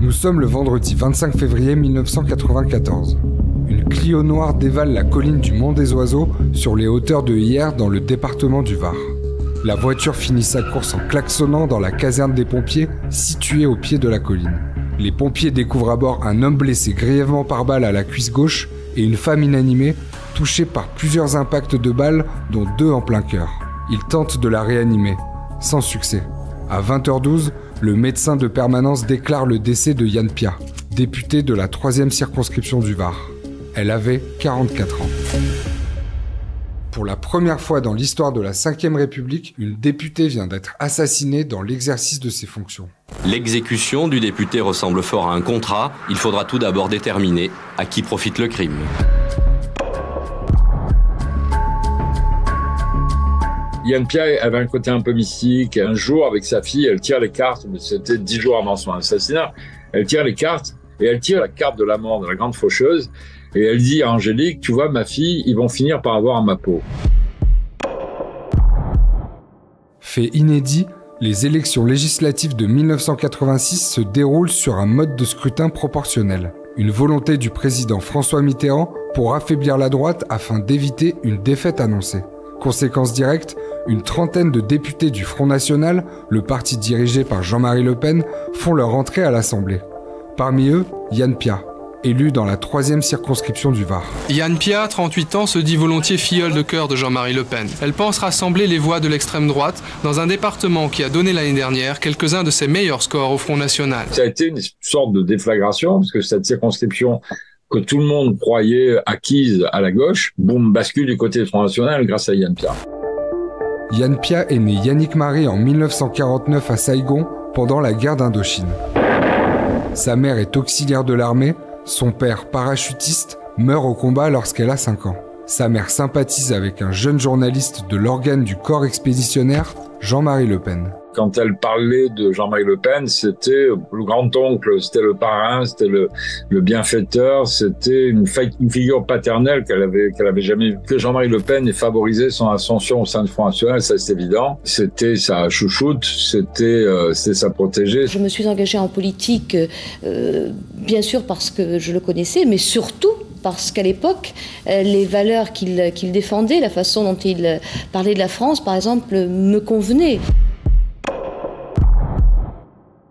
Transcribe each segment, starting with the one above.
Nous sommes le vendredi 25 février 1994. Une Clio noire dévale la colline du Mont des Oiseaux sur les hauteurs de Hyères dans le département du Var. La voiture finit sa course en klaxonnant dans la caserne des pompiers située au pied de la colline. Les pompiers découvrent à bord un homme blessé grièvement par balle à la cuisse gauche et une femme inanimée touchée par plusieurs impacts de balles dont 2 en plein cœur. Ils tentent de la réanimer, sans succès. À 20h12, le médecin de permanence déclare le décès de Yann Piat, député de la 3e circonscription du Var. Elle avait 44 ans. Pour la première fois dans l'histoire de la Ve République, une députée vient d'être assassinée dans l'exercice de ses fonctions. L'exécution du député ressemble fort à un contrat. Il faudra tout d'abord déterminer à qui profite le crime. Yann Piat avait un côté un peu mystique. Un jour, avec sa fille, elle tire les cartes, mais c'était 10 jours avant son assassinat. Elle tire les cartes et elle tire la carte de la mort, de la grande faucheuse. Et elle dit à Angélique, tu vois, ma fille, ils vont finir par avoir ma peau. Fait inédit, les élections législatives de 1986 se déroulent sur un mode de scrutin proportionnel. Une volonté du président François Mitterrand pour affaiblir la droite afin d'éviter une défaite annoncée. Conséquence directe, une trentaine de députés du Front National, le parti dirigé par Jean-Marie Le Pen, font leur entrée à l'Assemblée. Parmi eux, Yann Piat, élu dans la 3e circonscription du Var. Yann Piat, 38 ans, se dit volontiers filleule de cœur de Jean-Marie Le Pen. Elle pense rassembler les voix de l'extrême droite dans un département qui a donné l'année dernière quelques-uns de ses meilleurs scores au Front National. Ça a été une sorte de déflagration, parce que cette circonscription que tout le monde croyait acquise à la gauche, boum, bascule du côté du Front National grâce à Yann Piat. Yann Piat est né Yannick Marie en 1949 à Saigon pendant la guerre d'Indochine. Sa mère est auxiliaire de l'armée, son père, parachutiste, meurt au combat lorsqu'elle a 5 ans. Sa mère sympathise avec un jeune journaliste de l'organe du corps expéditionnaire, Jean-Marie Le Pen. Quand elle parlait de Jean-Marie Le Pen, c'était le grand-oncle, c'était le parrain, c'était le bienfaiteur, c'était une figure paternelle qu'elle avait jamais vue. Que Jean-Marie Le Pen ait favorisé son ascension au sein du Front National, ça c'est évident. C'était sa chouchoute, c'était sa protégée. Je me suis engagée en politique, bien sûr parce que je le connaissais, mais surtout parce qu'à l'époque, les valeurs qu'il défendait, la façon dont il parlait de la France, par exemple, me convenaient.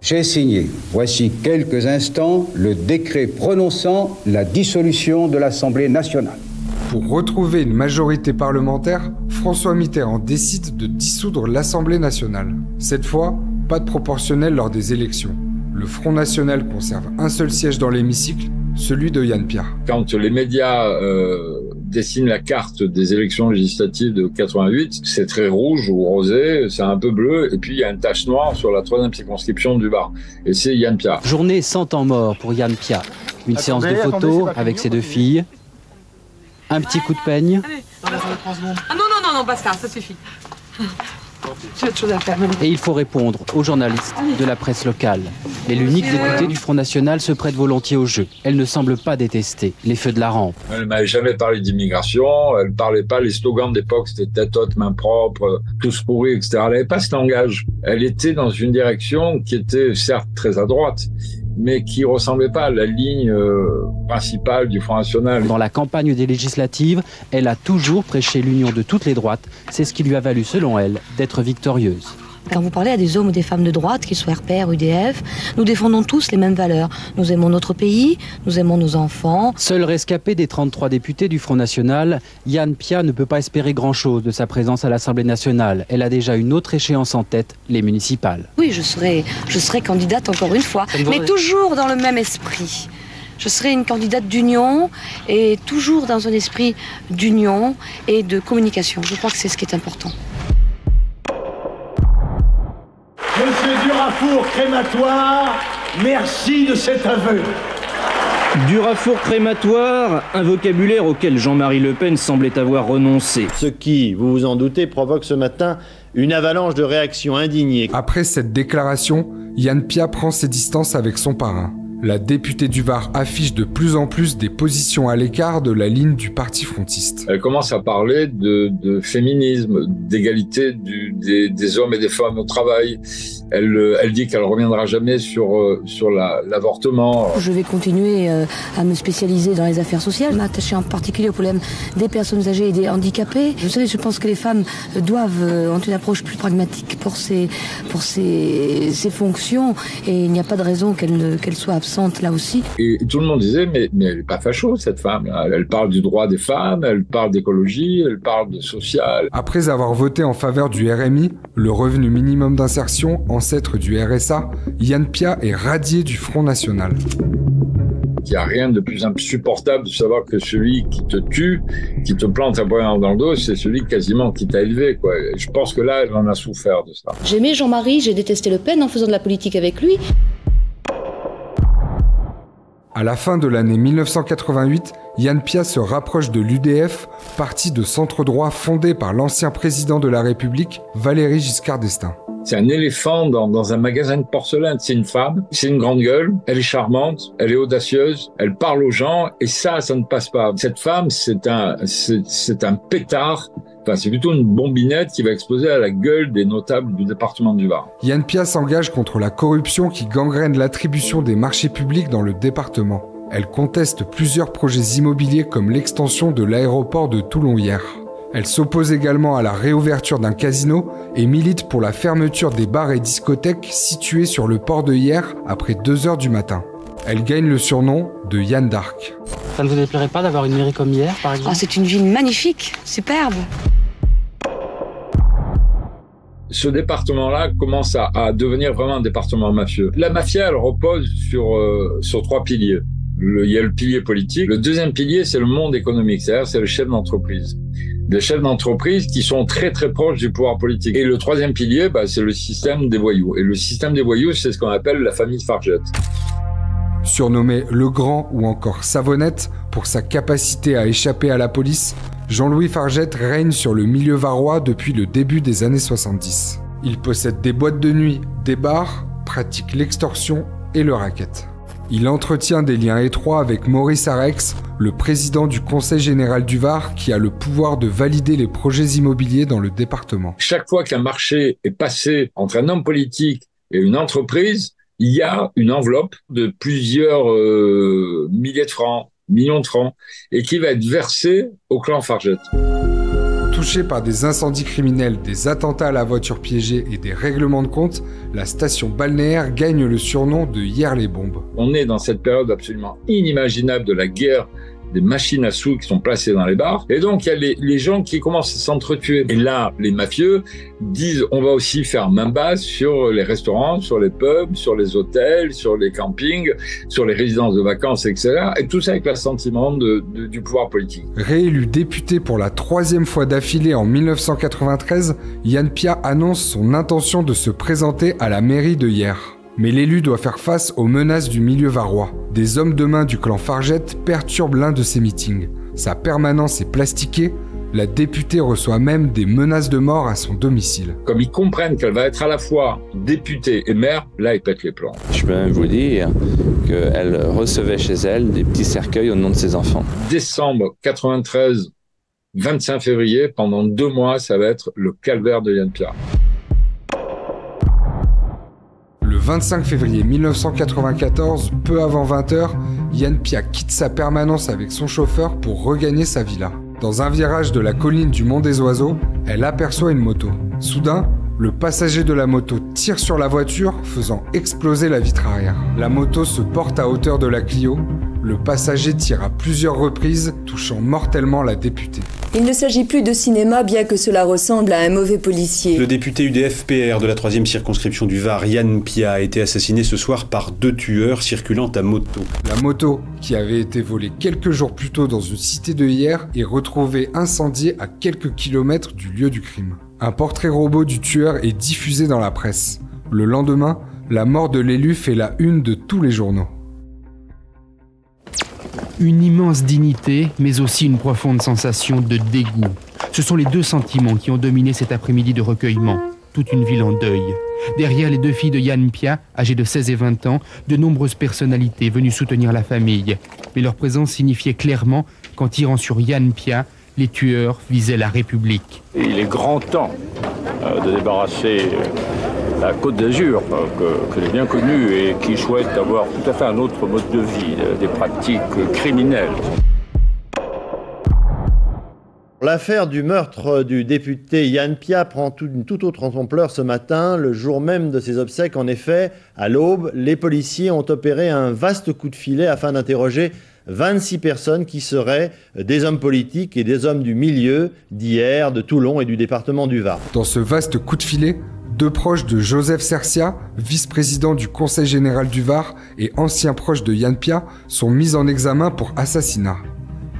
J'ai signé, voici quelques instants, le décret prononçant la dissolution de l'Assemblée nationale. Pour retrouver une majorité parlementaire, François Mitterrand décide de dissoudre l'Assemblée nationale. Cette fois, pas de proportionnel lors des élections. Le Front National conserve un seul siège dans l'hémicycle, celui de Yann Piat. Quand les médias dessinent la carte des élections législatives de 88, c'est très rouge ou rosé, c'est un peu bleu, et puis il y a une tache noire sur la 3e circonscription du Var. Et c'est Yann Piat. Journée sans temps mort pour Yann Piat. Une séance de photos avec ses 2 filles. Un petit coup de peigne. Allez, ah non, basta, ça suffit. J'ai autre chose à faire. Et il faut répondre aux journalistes de la presse locale. Et l'unique députée du Front National se prête volontiers au jeu. Elle ne semble pas détester les feux de la rampe. Elle ne m'avait jamais parlé d'immigration, elle ne parlait pas, les slogans d'époque, c'était tête haute, main propre, tous pourris, etc. Elle n'avait pas ce langage. Elle était dans une direction qui était certes très à droite, mais qui ressemblait pas à la ligne principale du Front National. Dans la campagne des législatives, elle a toujours prêché l'union de toutes les droites. C'est ce qui lui a valu, selon elle, d'être victorieuse. Quand vous parlez à des hommes ou des femmes de droite, qu'ils soient RPR, UDF, nous défendons tous les mêmes valeurs. Nous aimons notre pays, nous aimons nos enfants. Seul rescapé des 33 députés du Front National, Yann Piat ne peut pas espérer grand-chose de sa présence à l'Assemblée nationale. Elle a déjà une autre échéance en tête, les municipales. Oui, je serai candidate encore une fois, mais toujours dans le même esprit. Je serai une candidate d'union et toujours dans un esprit d'union et de communication. Je crois que c'est ce qui est important. Monsieur Durafour crématoire, merci de cet aveu. Durafour crématoire, un vocabulaire auquel Jean-Marie Le Pen semblait avoir renoncé. Ce qui, vous vous en doutez, provoque ce matin une avalanche de réactions indignées. Après cette déclaration, Yann Piat prend ses distances avec son parrain. La députée du Var affiche de plus en plus des positions à l'écart de la ligne du parti frontiste. Elle commence à parler de féminisme, d'égalité des hommes et des femmes au travail. Elle dit qu'elle reviendra jamais sur l'avortement. Je vais continuer à me spécialiser dans les affaires sociales, m'attacher en particulier au problème des personnes âgées et des handicapés. Vous savez, je pense que les femmes ont une approche plus pragmatique pour ces fonctions et il n'y a pas de raison qu'elle soit absente là aussi. Et tout le monde disait, mais elle n'est pas facho, cette femme. Elle parle du droit des femmes, elle parle d'écologie, elle parle de social. Après avoir voté en faveur du RMI, le revenu minimum d'insertion, ancêtre du RSA, Yann Piat est radié du Front National. Il n'y a rien de plus insupportable de savoir que celui qui te tue, qui te plante un poignard dans le dos, c'est celui quasiment qui t'a élevé, quoi. Et je pense que là, elle en a souffert de ça. J'aimais Jean-Marie, j'ai détesté Le Pen en faisant de la politique avec lui. À la fin de l'année 1988, Yann Piat se rapproche de l'UDF, parti de centre-droit fondé par l'ancien président de la République, Valéry Giscard d'Estaing. C'est un éléphant dans un magasin de porcelaine. C'est une femme, c'est une grande gueule, elle est charmante, elle est audacieuse, elle parle aux gens et ça ne passe pas. Cette femme, c'est un pétard. Enfin, c'est plutôt une bombinette qui va exploser à la gueule des notables du département du Var. Yann Piat s'engage contre la corruption qui gangrène l'attribution des marchés publics dans le département. Elle conteste plusieurs projets immobiliers comme l'extension de l'aéroport de Toulon-Hyères. Elle s'oppose également à la réouverture d'un casino et milite pour la fermeture des bars et discothèques situés sur le port de Hyères après 2h du matin. Elle gagne le surnom de Jeanne d'Arc. Ça ne vous déplairait pas d'avoir une mairie comme Hyères, par exemple ? Ah, c'est une ville magnifique, superbe. Ce département-là commence à devenir vraiment un département mafieux. La mafia, elle repose sur 3 piliers. Il y a le pilier politique. Le deuxième pilier, c'est le monde économique, c'est-à-dire c'est le chef d'entreprise. Des chefs d'entreprise qui sont très très proches du pouvoir politique. Et le troisième pilier, c'est le système des voyous. Et le système des voyous, c'est ce qu'on appelle la famille Fargette. Surnommé Le Grand ou encore Savonnette pour sa capacité à échapper à la police, Jean-Louis Fargette règne sur le milieu varois depuis le début des années 70. Il possède des boîtes de nuit, des bars, pratique l'extorsion et le racket. Il entretient des liens étroits avec Maurice Arex, le président du Conseil général du Var, qui a le pouvoir de valider les projets immobiliers dans le département. Chaque fois qu'un marché est passé entre un homme politique et une entreprise, il y a une enveloppe de plusieurs milliers de francs, millions de francs, et qui va être versée au clan Fargette. Touchée par des incendies criminels, des attentats à la voiture piégée et des règlements de compte, la station balnéaire gagne le surnom de Hyères-les-Bombes. On est dans cette période absolument inimaginable de la guerre des machines à sous qui sont placées dans les bars. Et donc, il y a les gens qui commencent à s'entretuer. Et là, les mafieux disent, on va aussi faire main basse sur les restaurants, sur les pubs, sur les hôtels, sur les campings, sur les résidences de vacances, etc. Et tout ça avec l'assentiment du pouvoir politique. Réélu député pour la 3e fois d'affilée en 1993, Yann Piat annonce son intention de se présenter à la mairie de Hyères. Mais l'élu doit faire face aux menaces du milieu varois. Des hommes de main du clan Fargette perturbent l'un de ses meetings. Sa permanence est plastiquée. La députée reçoit même des menaces de mort à son domicile. Comme ils comprennent qu'elle va être à la fois députée et maire, là, ils pètent les plombs. Je peux même vous dire qu'elle recevait chez elle des petits cercueils au nom de ses enfants. Décembre 93, 25 février, pendant 2 mois, ça va être le calvaire de Yann Piat. Le 25 février 1994, peu avant 20h, Yann Piat quitte sa permanence avec son chauffeur pour regagner sa villa. Dans un virage de la colline du Mont des Oiseaux, elle aperçoit une moto. Soudain, le passager de la moto tire sur la voiture, faisant exploser la vitre arrière. La moto se porte à hauteur de la Clio. Le passager tire à plusieurs reprises, touchant mortellement la députée. Il ne s'agit plus de cinéma, bien que cela ressemble à un mauvais policier. Le député UDF-PR de la 3e circonscription du Var, Yann Piat, a été assassiné ce soir par 2 tueurs circulant à moto. La moto, qui avait été volée quelques jours plus tôt dans une cité de Hyères, est retrouvée incendiée à quelques kilomètres du lieu du crime. Un portrait robot du tueur est diffusé dans la presse. Le lendemain, la mort de l'élu fait la une de tous les journaux. Une immense dignité, mais aussi une profonde sensation de dégoût. Ce sont les 2 sentiments qui ont dominé cet après-midi de recueillement. Toute une ville en deuil. Derrière les 2 filles de Yann Piat, âgées de 16 et 20 ans, de nombreuses personnalités venues soutenir la famille. Mais leur présence signifiait clairement qu'en tirant sur Yann Piat, les tueurs visaient la République. Il est grand temps de débarrasser la Côte d'Azur, que j'ai bien connue et qui souhaite avoir tout à fait un autre mode de vie, des pratiques criminelles. L'affaire du meurtre du député Yann Piat prend une toute autre ampleur ce matin, le jour même de ses obsèques. En effet, à l'aube, les policiers ont opéré un vaste coup de filet afin d'interroger 26 personnes qui seraient des hommes politiques et des hommes du milieu d'Hyères, de Toulon et du département du Var. Dans ce vaste coup de filet, 2 proches de Joseph Cercia, vice-président du Conseil général du Var et ancien proche de Yann Piat, sont mis en examen pour assassinat.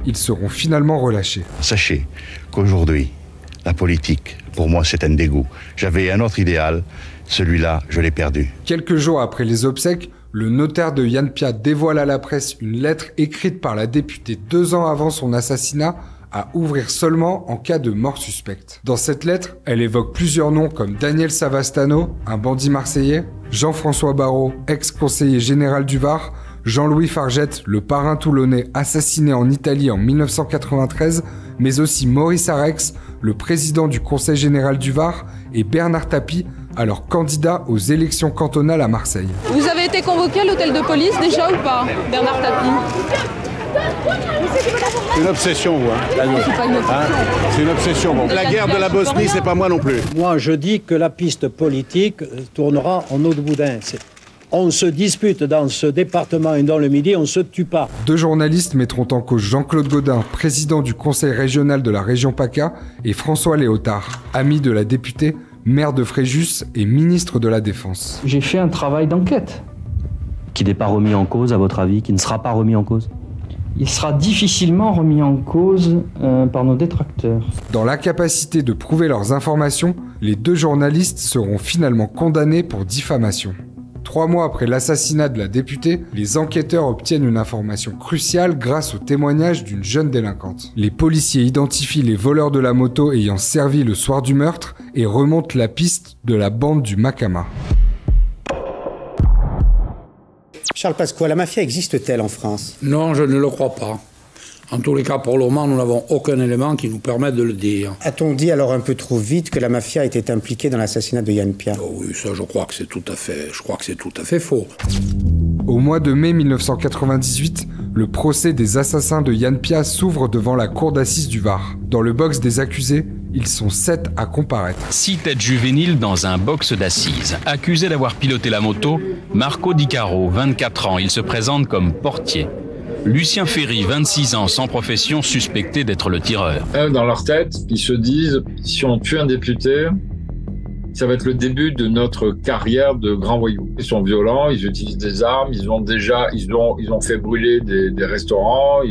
Ils seront finalement relâchés. Sachez qu'aujourd'hui, la politique, pour moi, c'est un dégoût. J'avais un autre idéal, celui-là, je l'ai perdu. Quelques jours après les obsèques, le notaire de Yann Piat dévoile à la presse une lettre écrite par la députée 2 ans avant son assassinat à ouvrir seulement en cas de mort suspecte. Dans cette lettre, elle évoque plusieurs noms comme Daniel Savastano, un bandit marseillais, Jean-François Barrault, ex-conseiller général du Var, Jean-Louis Fargette, le parrain toulonnais assassiné en Italie en 1993, mais aussi Maurice Arex, le président du Conseil général du Var, et Bernard Tapie, alors candidat aux élections cantonales à Marseille. Vous avez été convoqué à l'hôtel de police déjà ou pas, Bernard Tapie? C'est une obsession, vous. C'est une obsession. Bon. La guerre de la Bosnie, c'est pas moi non plus. Moi, je dis que la piste politique tournera en eau de boudin. On se dispute dans ce département et dans le Midi, on ne se tue pas. 2 journalistes mettront en cause Jean-Claude Gaudin, président du conseil régional de la région PACA, et François Léotard, ami de la députée, maire de Fréjus et ministre de la Défense. J'ai fait un travail d'enquête. Qui n'est pas remis en cause, à votre avis, qui ne sera pas remis en cause? Il sera difficilement remis en cause par nos détracteurs. Dans l'incapacité de prouver leurs informations, les 2 journalistes seront finalement condamnés pour diffamation. 3 mois après l'assassinat de la députée, les enquêteurs obtiennent une information cruciale grâce au témoignage d'une jeune délinquante. Les policiers identifient les voleurs de la moto ayant servi le soir du meurtre et remontent la piste de la bande du Macama. Charles Pasqua, la mafia existe-t-elle en France? Non, je ne le crois pas. En tous les cas, pour le moment, nous n'avons aucun élément qui nous permette de le dire. A-t-on dit alors un peu trop vite que la mafia était impliquée dans l'assassinat de Yann Piat? Oh oui, ça, je crois que c'est tout à fait faux. Au mois de mai 1998, le procès des assassins de Yann Piat s'ouvre devant la cour d'assises du Var. Dans le box des accusés, ils sont 7 à comparaître. 6 têtes juvéniles dans un box d'assises. Accusé d'avoir piloté la moto, Marco Di Caro, 24 ans, il se présente comme portier. Lucien Ferry, 26 ans, sans profession, suspecté d'être le tireur. Dans leur tête, ils se disent, si on tue un député, ça va être le début de notre carrière de grands voyous. Ils sont violents, ils utilisent des armes, ils ont fait brûler des restaurants,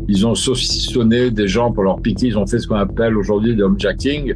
ils ont saucissonné des gens pour leur piquer, ils ont fait ce qu'on appelle aujourd'hui le homejacking.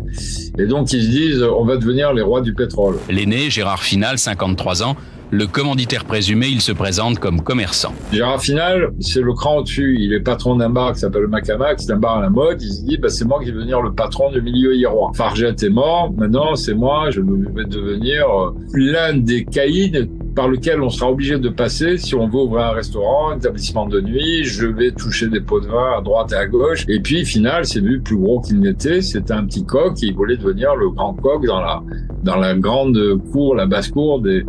Et donc ils se disent, on va devenir les rois du pétrole. L'aîné, Gérard Final, 53 ans, le commanditaire présumé, il se présente comme commerçant. Gérard Final, c'est le cran au-dessus. Il est patron d'un bar qui s'appelle le Macama, c'est un bar à la mode. Il se dit, c'est moi qui vais devenir le patron du milieu hiérois. Fargette est mort, maintenant c'est moi, je vais devenir l'un des caïds par lequel on sera obligé de passer si on veut ouvrir un restaurant, un établissement de nuit. Je vais toucher des pots de vin à droite et à gauche. Et puis, Final, c'est lui plus gros qu'il n'était. C'était un petit coq et il voulait devenir le grand coq dans la grande cour, la basse-cour des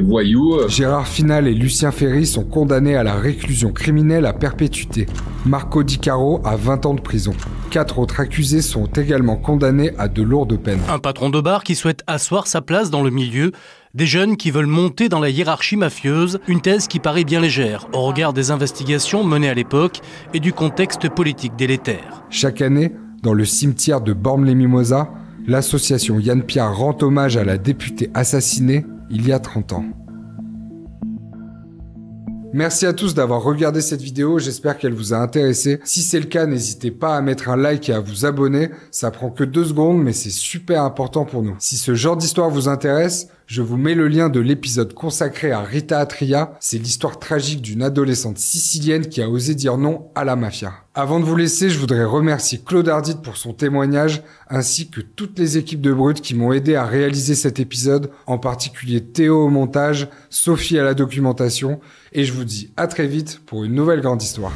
voyous. Gérard Final et Lucien Ferry sont condamnés à la réclusion criminelle à perpétuité. Marco Di Caro a 20 ans de prison. 4 autres accusés sont également condamnés à de lourdes peines. Un patron de bar qui souhaite asseoir sa place dans le milieu, des jeunes qui veulent monter dans la hiérarchie mafieuse, une thèse qui paraît bien légère au regard des investigations menées à l'époque et du contexte politique délétère. Chaque année, dans le cimetière de Bormes-les-Mimosas, l'association Yann Piat rend hommage à la députée assassinée il y a 30 ans. Merci à tous d'avoir regardé cette vidéo, j'espère qu'elle vous a intéressé. Si c'est le cas, n'hésitez pas à mettre un like et à vous abonner. Ça prend que 2 secondes, mais c'est super important pour nous. Si ce genre d'histoire vous intéresse, je vous mets le lien de l'épisode consacré à Rita Atria. C'est l'histoire tragique d'une adolescente sicilienne qui a osé dire non à la mafia. Avant de vous laisser, je voudrais remercier Claude Ardite pour son témoignage, ainsi que toutes les équipes de Brut qui m'ont aidé à réaliser cet épisode, en particulier Théo au montage, Sophie à la documentation, et je vous dis à très vite pour une nouvelle grande histoire.